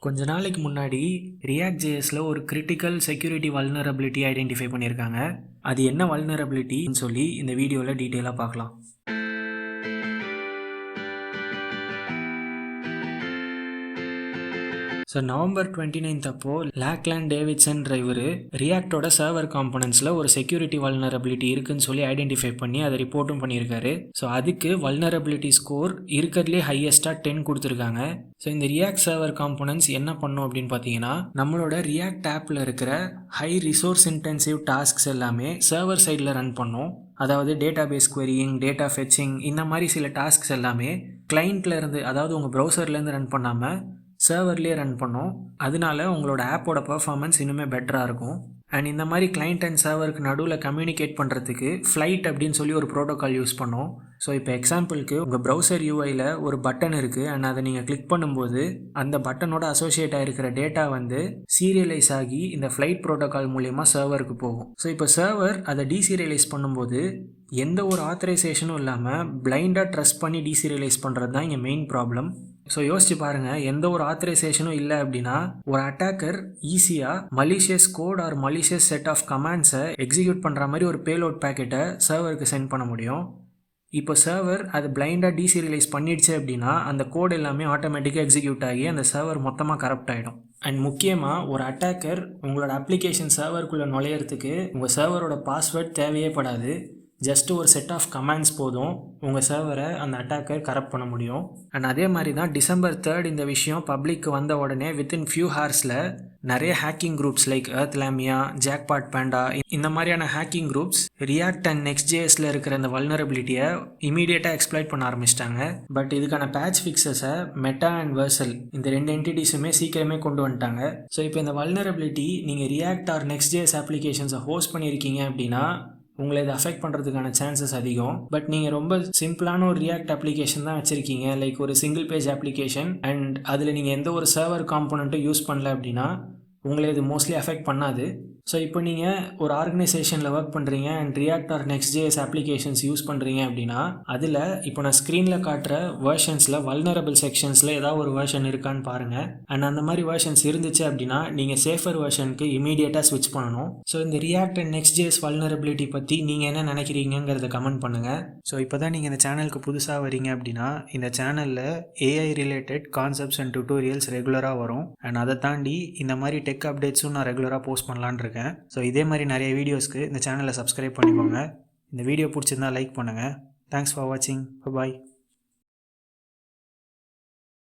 கொஞ்ச நாளைக்கு முன்னாடி React JSல ஒரு கிரிட்டிக்கல் செக்யூரிட்டி வல்னரபிலிட்டி ஐடென்டிஃபை பண்ணியிருக்காங்க. அது என்ன வல்னரபிலிட்டின்னு சொல்லி இந்த வீடியோவில் டீட்டெயிலாக பார்க்கலாம். ஸோ நவம்பர் 29 அப்போ லாக்லேண்ட் டேவிட்சன் டிரைவர் ரியாக்டோட சர்வர் காம்பனன்ட்ஸில் ஒரு செக்யூரிட்டி வல்னரபிலிட்டி இருக்குன்னு சொல்லி ஐடென்டிஃபை பண்ணி அதை ரிப்போர்ட்டும் பண்ணியிருக்காரு. ஸோ அதுக்கு வல்னரபிலிட்டி ஸ்கோர் இருக்கிறதுலே ஹையஸ்ட்டாக 10 கொடுத்துருக்காங்க. ஸோ இந்த ரியாக்ட் சர்வர் காம்பனன்ட்ஸ் என்ன பண்ணும் அப்படின்னு பார்த்தீங்கன்னா, நம்மளோட ரியாக்ட் ஆப்பில் இருக்கிற ஹை ரிசோர்ஸ் இன்டென்சிவ் டாஸ்க்ஸ் எல்லாமே சர்வர் சைடில் ரன் பண்ணும். அதாவது டேட்டாபேஸ் குவரியிங், டேட்டா ஃபெச்சிங், இந்த மாதிரி சில டாஸ்க்ஸ் எல்லாமே கிளைண்ட்லேருந்து, அதாவது உங்கள் ப்ரௌசர்லேருந்து ரன் பண்ணாமல் சர்வர்லேயே ரன் பண்ணோம். அதனால உங்களோட ஆப்போட பர்ஃபார்மன்ஸ் இன்னுமே பெட்டராக இருக்கும். அண்ட் இந்த மாதிரி கிளைண்ட் அண்ட் சர்வருக்கு நடுவில் கம்யூனிகேட் பண்ணுறதுக்கு ஃப்ளைட் அப்படின்னு சொல்லி ஒரு ப்ரோட்டோக்கால் யூஸ் பண்ணோம். ஸோ இப்போ எக்ஸாம்பிளுக்கு உங்கள் ப்ரௌசர் யூஐயில் ஒரு பட்டன் இருக்குது அண்ட் அதை நீங்கள் கிளிக் பண்ணும்போது அந்த பட்டனோட அசோசியேட் ஆகிருக்கிற டேட்டா வந்து சீரியலைஸ் ஆகி இந்த ஃப்ளைட் ப்ரோட்டோக்கால் மூலயமா சர்வருக்கு போகும். ஸோ இப்போ சர்வர் அதை டீசீரியலைஸ் பண்ணும்போது எந்த ஒரு ஆத்தரைசேஷனும் இல்லாமல் பிளைண்டாக ட்ரஸ்ட் பண்ணி டீசீரியலைஸ் பண்ணுறது தான் இங்கே மெயின் ப்ராப்ளம். ஸோ யோசிச்சு பாருங்கள், எந்த ஒரு ஆத்தரைசேஷனும் இல்லை அப்படின்னா ஒரு அட்டாக்கர் ஈஸியாக malicious code or malicious set of கமாண்ட்ஸை எக்ஸிக்யூட் பண்ணுற மாதிரி ஒரு பேலோட் பேக்கெட்டை சர்வருக்கு சென்ட் பண்ண முடியும். இப்போ சர்வர் அது பிளைண்டாக டீசீரியலைஸ் பண்ணிடுச்சு அப்படின்னா அந்த கோட் எல்லாமே ஆட்டோமேட்டிக்காக எக்ஸிக்யூட் ஆகி அந்த சர்வர் மொத்தமாக கரப்ட் ஆகிடும். அண்ட் முக்கியமாக ஒரு அட்டாக்கர் உங்களோட அப்ளிகேஷன் சர்வருக்குள்ளே நுழையிறதுக்கு உங்கள் சர்வரோட பாஸ்வேர்ட் தேவையே படாது. ஜஸ்ட் ஒரு செட் ஆஃப் கமாண்ட்ஸ் போதும் உங்கள் சர்வரை அந்த அட்டாக்கர் கரப்ட் பண்ண முடியும். அண்ட் அதே மாதிரி தான் December 3 இந்த விஷயம் பப்ளிக்கு வந்த உடனே வித்தின் ஃபியூ ஹார்ஸில் நிறைய ஹேக்கிங் குரூப்ஸ் லைக் எர்த்லாமியா, ஜாக்பாட் பேண்டா, இந்த மாதிரியான ஹேக்கிங் குரூப்ஸ் ரியாக்ட் அண்ட் நெக்ஸ்ட்ஜேஸில் இருக்கிற இந்த வல்னரபிலிட்டியை இமீடியட்டாக எக்ஸ்ப்ளாய்ட் பண்ண ஆரம்பிச்சிட்டாங்க. பட் இதுக்கான பேட்ச் ஃபிக்ஸஸை மெட்டா அண்ட் வெர்சல் இந்த ரெண்டு என்டிட்டிஸுமே சீக்கிரமே கொண்டு வந்துட்டாங்க. ஸோ இப்போ இந்த வல்னரபிலிட்டி நீங்கள் ரியாக்ட் ஆர் நெக்ஸ்ட்ஜேஸ் அப்ளிகேஷன்ஸை ஹோஸ்ட் பண்ணியிருக்கீங்க அப்படின்னா உங்களை இதை அஃபெக்ட் பண்ணுறதுக்கான சான்சஸ் அதிகம். பட் நீங்கள் ரொம்ப சிம்பிளான ஒரு ரியாக்ட் அப்ளிகேஷன் தான் வச்சுருக்கீங்க, லைக் ஒரு சிங்கிள் பேஜ் அப்ளிகேஷன், அண்ட் அதில் நீங்கள் எந்த ஒரு சர்வர் காம்போனண்ட்டும் யூஸ் பண்ணல அப்படின்னா உங்களை இது மோஸ்ட்லி அஃபெக்ட் பண்ணாது. ஸோ இப்போ நீங்கள் ஒரு ஆர்கனைசேஷனில் ஒர்க் பண்ணுறீங்க and React or Next JS applications use பண்ணுறீங்க அப்படின்னா அதில் இப்போ நான் ஸ்க்ரீனில் காட்டுற வேர்ஷன்ஸில் வல்னரபிள் செக்ஷன்ஸில் ஏதாவது ஒரு வேர்ஷன் இருக்கான்னு பாருங்கள். அண்ட் அந்த மாதிரி வேர்ஷன்ஸ் இருந்துச்சு அப்படின்னா நீங்கள் சேஃபர் வேர்ஷனுக்கு இமீடியட்டாக ஸ்விட்ச் பண்ணணும். ஸோ இந்த ரியாக்ட் அண்ட் நெக்ஸ்ட்ஜேஎஸ் வல்னரபிலிட்டி பற்றி நீங்கள் என்ன நினைக்கிறீங்கிறத கமெண்ட் பண்ணுங்கள். ஸோ இப்போ தான் நீங்கள் இந்த சேனலுக்கு புதுசாக வரீங்க அப்படின்னா இந்த சேனலில் AI related concepts and tutorials ரெகுலராக வரும். அண்ட் அதை தாண்டி இந்த மாதிரி டெக் அப்டேட்ஸும் நான் ரெகுலராக போஸ்ட் பண்ணலான்னு இருக்கேன். ஸோ இதே மாதிரி நிறைய வீடியோஸ்க்கு இந்த சேனலை சப்ஸ்கிரைப் பண்ணிக்கோங்க. இந்த வீடியோ பிடிச்சிருந்தா லைக் பண்ணுங்கள். தேங்க்ஸ் ஃபார் வாட்சிங். பாய்.